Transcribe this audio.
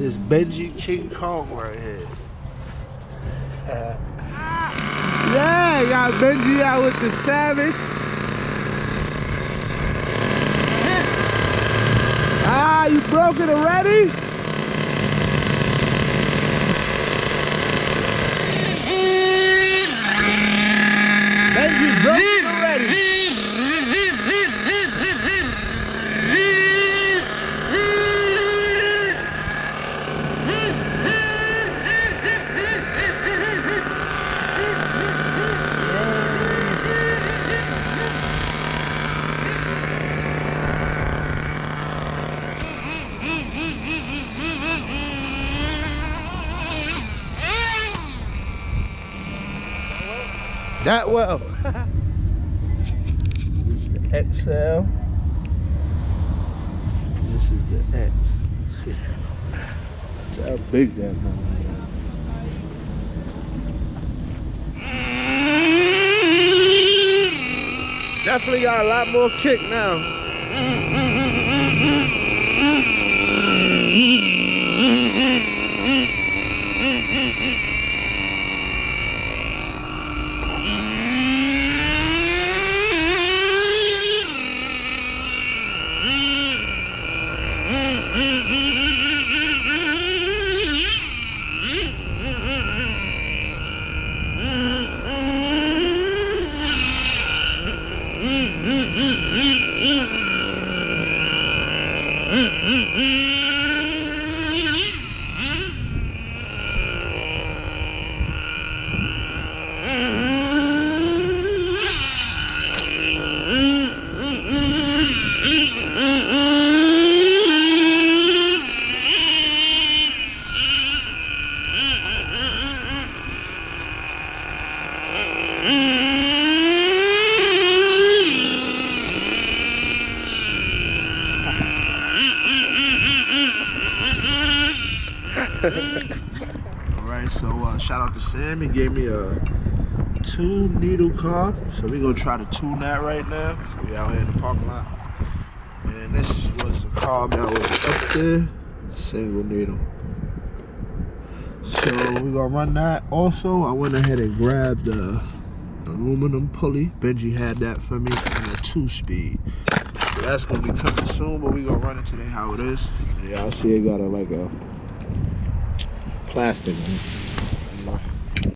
This Benji King Kong right here. Yeah, got Benji out with the Savage. Ah, you broke it already? Benji broke it already. That well. This is the XL. This is the X. That's how big that one is. Definitely got a lot more kick now. Alright, so shout out to Sam. He gave me a 2-needle carb. So we're gonna try to tune that right now. So we out here in the parking lot. And this was a carb that was up there, single needle. So we're gonna run that. Also, I went ahead and grabbed the aluminum pulley. Benji had that for me, and a 2-speed. So that's gonna be coming soon, but we're gonna run it today how it is. And y'all see it got a plastic one.